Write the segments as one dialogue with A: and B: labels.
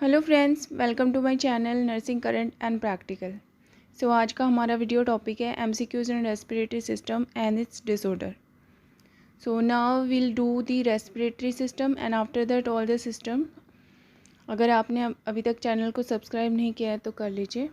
A: Hello friends, welcome to my channel nursing current and practical. So आज का हमारा video topic है MCQs in respiratory system and its disorder. So now will do the respiratory system and after that all the system. अगर आपने अभी तक channel को subscribe नहीं किया है तो कर लीजिए।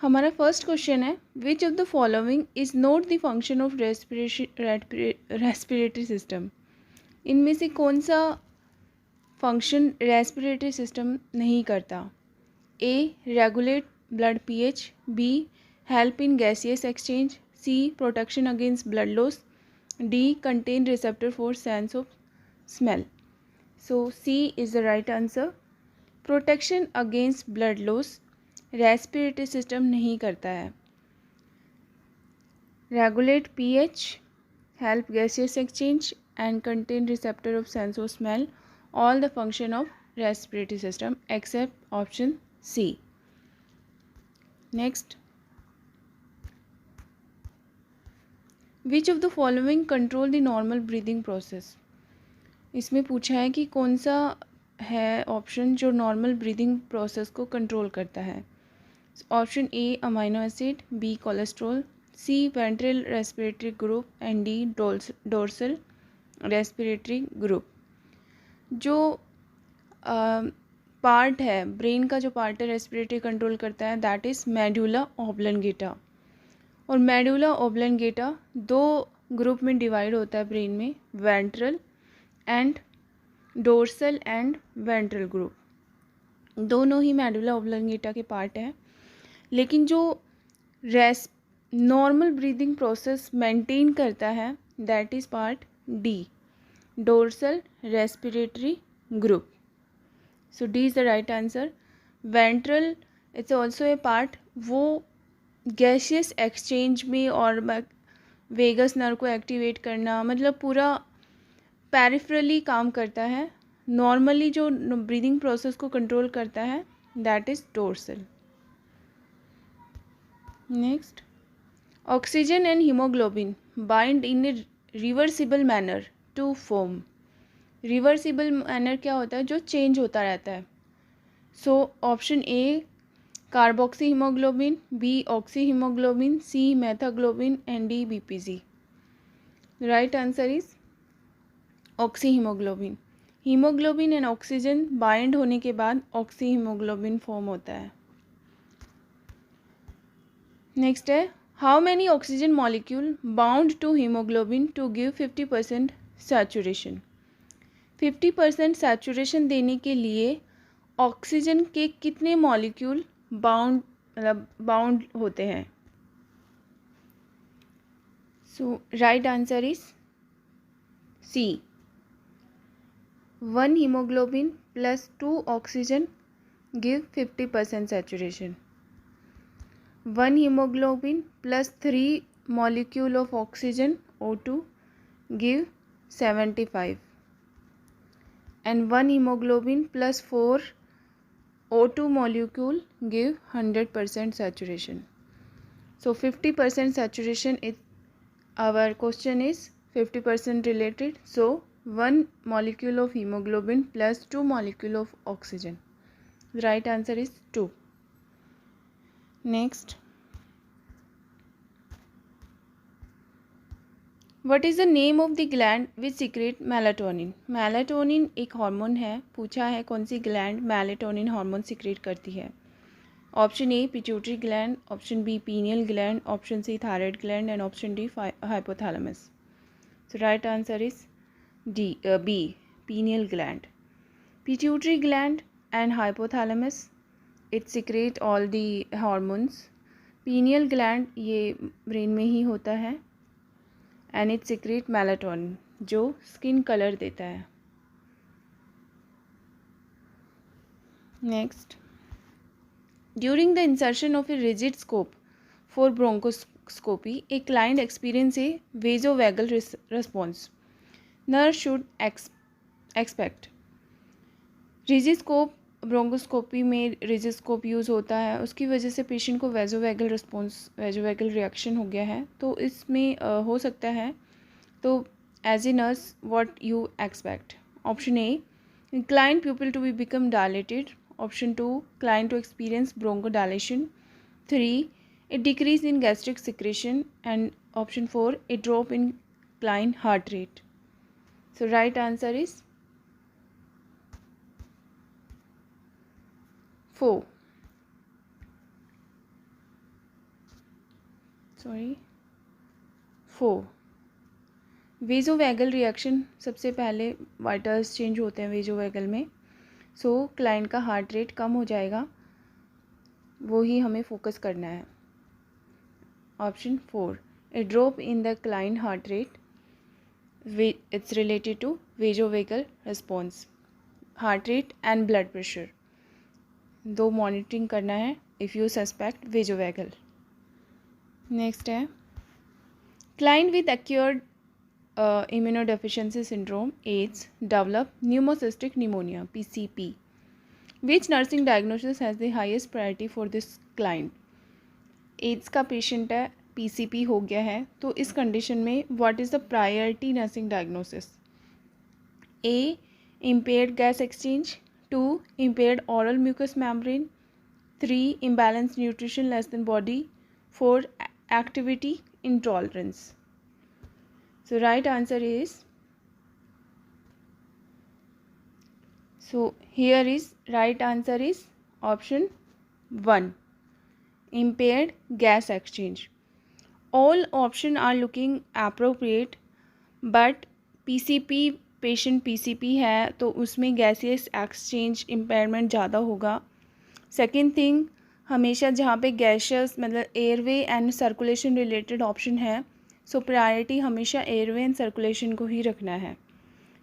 A: हमारा फर्स्ट क्वेश्चन है, which of the following is not the function of respiratory system. इनमें से कौन सा फंक्शन रेस्पिरेटरी सिस्टम नहीं करता? A regulate blood pH, B help in gaseous exchange, C protection against blood loss, D contain receptor for sense of smell. So C is the right answer. Protection against blood loss respiratory system नहीं करता है। Regulate pH, help gaseous exchange and contain receptor of sense of smell, all the function of respiratory system except option C. Next, which of the following control the normal breathing process? इसमें पूछा है कि कौन सा है option जो normal breathing process को control करता है। Option A amino acid, B cholesterol, C ventral respiratory group and D dorsal respiratory group. जो पार्ट है ब्रेन का, जो पार्ट है रेस्पिरेटरी कंट्रोल करता है, दैट इज़ मेडुला ऑब्लंगेटा। और मेडुला ऑब्लंगेटा दो ग्रुप में डिवाइड होता है ब्रेन में, ventral and dorsal and ventral group. दोनों ही मेडुला ऑब्लंगेटा के पार्ट हैं, लेकिन जो नॉर्मल ब्रीदिंग प्रोसेस मेंटेन करता है that is part D, dorsal respiratory group. So D is the right answer. Ventral it's also a part, वो gaseous exchange में और वेगस नर्व को एक्टिवेट करना, मतलब पूरा पैरिफेरली काम करता है। नॉर्मली जो ब्रीदिंग प्रोसेस को कंट्रोल करता है that is dorsal. Next, oxygen and haemoglobin bind in a reversible manner to form. Reversible manner क्या होता है? जो चेंज होता रहता है। So option A carboxy haemoglobin, B oxy haemoglobin, C methaemoglobin and D BPG. Right answer is oxy haemoglobin. Haemoglobin and oxygen bind होने के बाद ऑक्सी हीमोग्लोबिन फॉर्म होता है। नेक्स्ट है, how many oxygen molecule bound to haemoglobin to give 50% saturation. 50% saturation देने के लिए oxygen के कितने मॉलिक्यूल बाउंड होते हैं? So right answer is C, 1 haemoglobin plus 2 oxygen give 50% saturation. 1 haemoglobin plus 3 molecule of oxygen O2 give 75 and 1 hemoglobin plus 4 O2 molecule give 100% saturation. So 50% saturation is, our question is 50% related. So 1 molecule of hemoglobin plus 2 molecule of oxygen. The right answer is 2. Next, What is the name of the gland which secrete melatonin? Melatonin एक hormone है। पूछा है कौन सी gland melatonin hormone secrete करती है। Option A pituitary gland, option B pineal gland, option C thyroid gland and option D hypothalamus. So right answer is D, B, pineal gland. Pituitary gland and hypothalamus it secrete all the hormones. Pineal gland ये brain में ही होता है and it secrete melatonin जो skin colour देता है। Next, during the insertion of a rigid scope for bronchoscopy a client experience a vasovagal response. Nurse should expect. Rigid scope, bronchoscopy में rigid scope use होता है, उसकी वजह से patient को वेजोवैगल रिस्पॉन्स, वेजोवैगल रिएक्शन हो गया है, तो इसमें हो सकता है। तो as a nurse what you expect? Option A inclined pupil to be become dilated, Option 2, client to experience bronchodilation. 3, it decrease in gastric secretion. And option 4, it drop in client heart rate. So right answer is 4. 4. Vasovagal reaction, सबसे पहले vitals change होते हैं vasovagal में. So client का heart rate कम हो जाएगा, वो ही हमें फोकस करना है. Option 4, a drop in the client heart rate, it's related to vasovagal response. Heart rate and blood pressure, दो मॉनिटरिंग करना है if you suspect vasovagal. Next है client with acquired immunodeficiency syndrome AIDS develop pneumocystic pneumonia PCP. Which nursing diagnosis has the highest priority for this client? AIDS का patient है, PCP हो गया है, तो इस कंडीशन में what is the priority nursing diagnosis? A, impaired gas exchange. 2, impaired oral mucous membrane. 3, imbalanced nutrition less than body. 4, activity intolerance. So right answer is, right answer is option 1, impaired gas exchange. All option are looking appropriate, but PCP patient PCP है तो उसमें gaseous exchange impairment ज़्यादा होगा. Second thing, हमेशा जहाँ पे gaseous मतलब airway and circulation related option है, सो प्रायोरिटी हमेशा एयरवे एंड सर्कुलेशन को ही रखना है.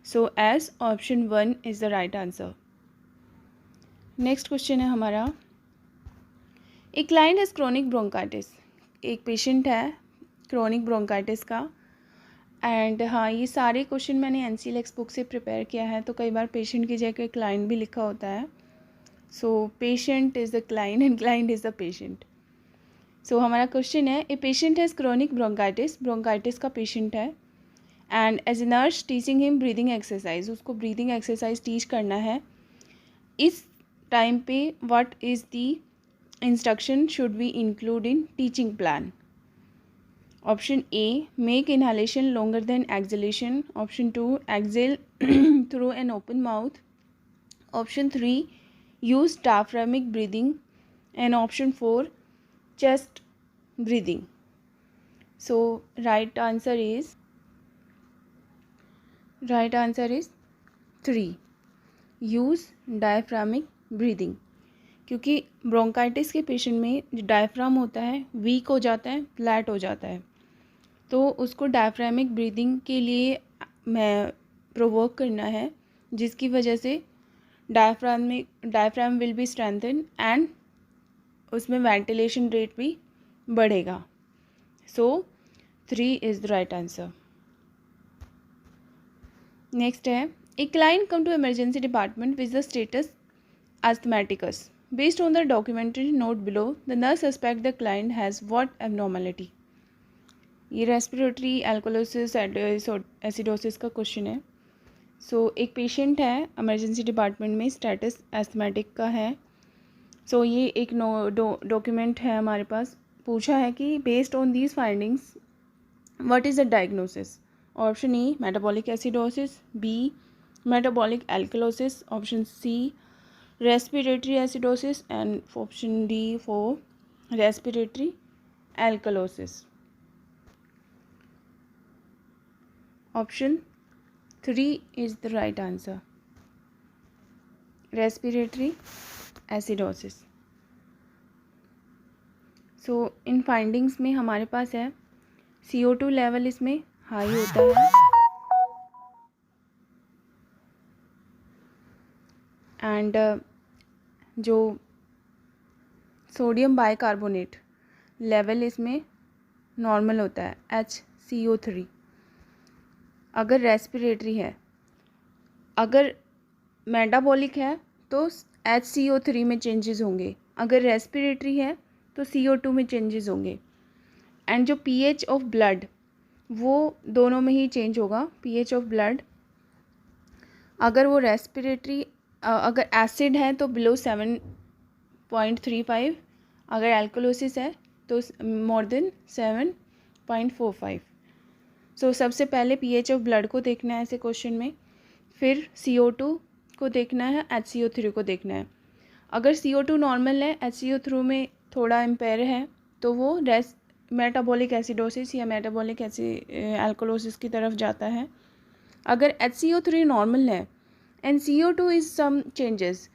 A: So as option 1 is the right answer. Next question है हमारा, a client has chronic bronchitis. एक पेशेंट है क्रोनिक ब्रोंकाइटिस का. एंड हाँ, ये सारे क्वेश्चन मैंने NCLX बुक से प्रिपेयर किया है, तो कई बार पेशेंट की जगह क्लाइंट भी लिखा होता है. So patient is the client and client is the patient. So हमारा क्वेश्चन है, a patient has chronic bronchitis, bronchitis का पेशेंट है. And as a nurse teaching him breathing exercise, उसको ब्रीदिंग एक्सरसाइज टीच करना है. इस टाइम पे what is the instruction should be include in teaching plan? Option A, make inhalation longer than exhalation. Option 2, exhale through an open mouth. Option 3, use diaphragmatic breathing. and option 4, chest breathing. So right answer is 3, use diaphragmatic breathing. क्योंकि bronchitis के patient में जो diaphragm होता है week हो जाता है, flat हो जाता है, तो उसको डायफ्रामिक ब्रीदिंग के लिए मैं प्रोवोक करना है, जिसकी वजह से diaphragm will be strengthen and उसमें वेंटिलेशन रेट भी बढ़ेगा. So 3 is the right answer. Next है, a client come to emergency department with the status asthmaticus. Based on the documentary note below, the nurse suspect the client has what abnormality? ये respiratory alkalosis acidosis का question है. सो एक patient है emergency department में, status asthmatic का है. सो ये एक डॉक्यूमेंट है हमारे पास. पूछा है कि based on these findings what is the diagnosis? Option E, metabolic acidosis. B, metabolic alkalosis. Option C, respiratory acidosis. and option D for respiratory alkalosis. option 3 is the right answer, respiratory acidosis. so in findings में हमारे पास है CO2 level इसमें high होता है and जो sodium bicarbonate level इसमें normal होता है HCO3. अगर रेस्पिरेटरी है, अगर मेटाबॉलिक है तो HCO3 में चेंजेस होंगे, अगर रेस्पिरेटरी है तो CO2 में चेंजेस होंगे. एंड जो pH ऑफ ब्लड वो दोनों में ही चेंज होगा. pH ऑफ ब्लड अगर वो रेस्पिरेटरी अगर एसिड है तो बिलो 7.35, अगर एल्कोलोसिस है तो मोर देन 7.45। सो सबसे पहले पीएच ऑफ ब्लड को देखना है ऐसे क्वेश्चन में, फिर CO2 को देखना है, HCO3 को देखना है। अगर CO2 नॉर्मल है, HCO3 में थोड़ा इम्पेयर है, तो वो मेटाबॉलिक एसिडोसिस या मेटाबॉलिक एल्कोलोसिस की तरफ जाता है। अगर HCO3 नॉर्मल है and CO2 is some changes,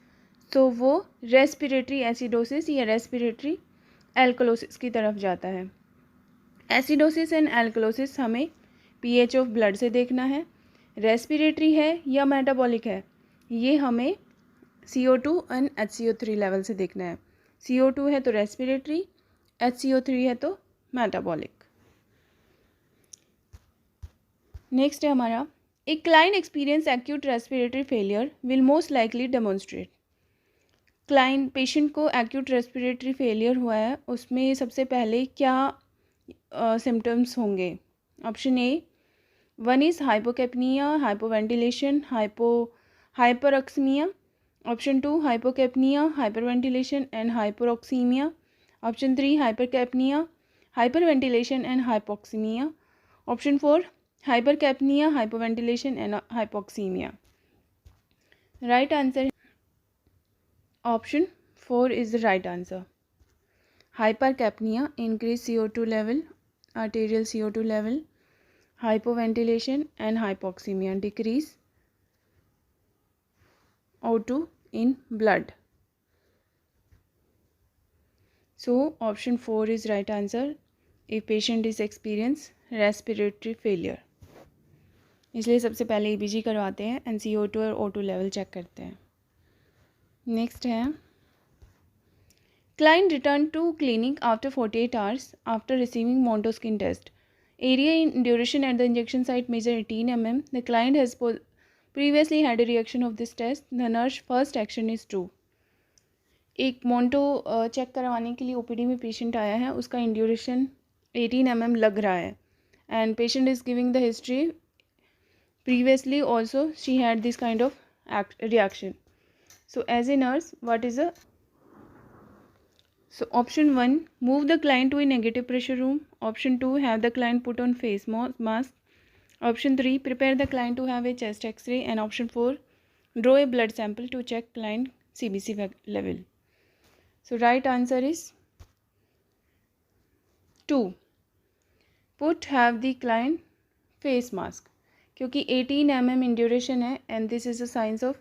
A: तो वो रेस्पिरेटरी एसिडोसिस या रेस्पिरेटरी एल्कोलोसिस की तरफ जाता है। एसिडोसिस एंड एल्कोलोसिस हमें पीएच ऑफ ब्लड से देखना है। रेस्पिरेटरी है या मेटाबॉलिक है, ये हमें CO2 एंड HCO3 लेवल से देखना है। CO2 है तो रेस्पिरेटरी, HCO3 है तो मेटाबॉलिक। नेक्स्ट है हमारा, a client experience acute respiratory failure will most likely demonstrate. Client patient को एक्यूट रेस्पिरेटरी फेलियर हुआ है, उसमें सबसे पहले क्या सिम्टम्स होंगे? Option A, one is hypocapnia, hypoventilation, hyperoxaemia. Option 2 hypocapnia, hyperventilation and hypoxaemia. Option 3 hypercapnia, hyperventilation and hypoxaemia. Option 4 hypercapnia, hypoventilation and hypoxaemia. Right answer option 4 is the right answer. Hypercapnia, increase CO2 level, arterial CO2 level. Hypoventilation and hypoxemia, decrease O2 in blood. So option 4 is right answer if patient is experience respiratory failure. इसलिए सबसे पहले EBG करवाते हैं and CO2 और O2 level check करते हैं। Next है, client return to clinic after 48 hours after receiving Montoskin test. Area in duration at the injection site measure 18 mm. The client has previously had a reaction of this test. The nurse first action is true. एक मोन्टो check करवाने के लिए OPD में patient आया है, उसका induration 18 mm लग रहा है and patient is giving the history previously also she had this kind of reaction. So as a nurse, what is the option 1, move the client to a negative pressure room. Option 2, have the client put on face mask. Option 3, prepare the client to have a chest x-ray. And option 4, draw a blood sample to check client CBC level. So right answer is 2, have the client face mask, क्योंकि 18 mm in duration है and this is a signs of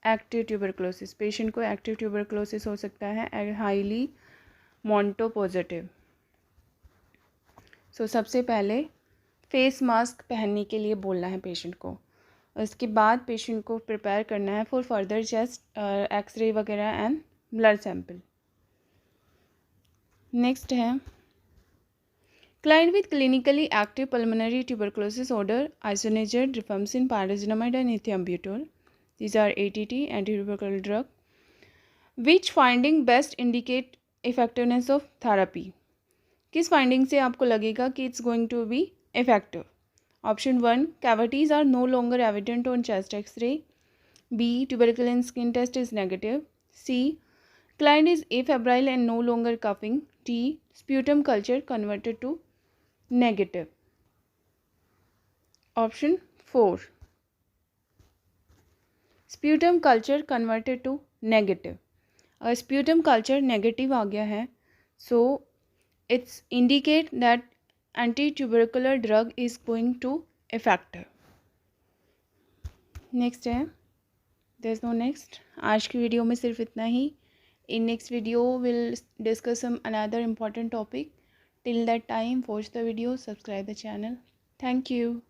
A: active tuberculosis. Patient को active tuberculosis हो सकता है highly मोन्टो positive. सो सबसे पहले face mask पहनने के लिए बोलना है पेशेंट को, उसके बाद पेशेंट को प्रिपेयर करना है फॉर फर्दर चेस्ट एक्सरे वगैरह एंड ब्लड सैंपल। नेक्स्ट है, client with clinically active pulmonary tuberculosis order isoniazid, rifampicin, pyrazinamide and ethambutol. These are ATT, antitubercular drug. Which finding best indicate effectiveness of therapy? किस finding से आपको लगेगा कि it's going to be effective? Option 1, cavities are no longer evident on chest X-ray. B, tuberculin skin test is negative. C, client is afebrile and no longer coughing. D, sputum culture converted to negative. Option 4, sputum culture converted to negative. अगर sputum culture negative आ गया है, so it's indicate that anti tubercular drug is going to effective. Next है, there is no next. आज की video में सिर्फ इतना ही। In next video will discuss some another important topic. Till that time, watch the video, subscribe the channel. Thank you.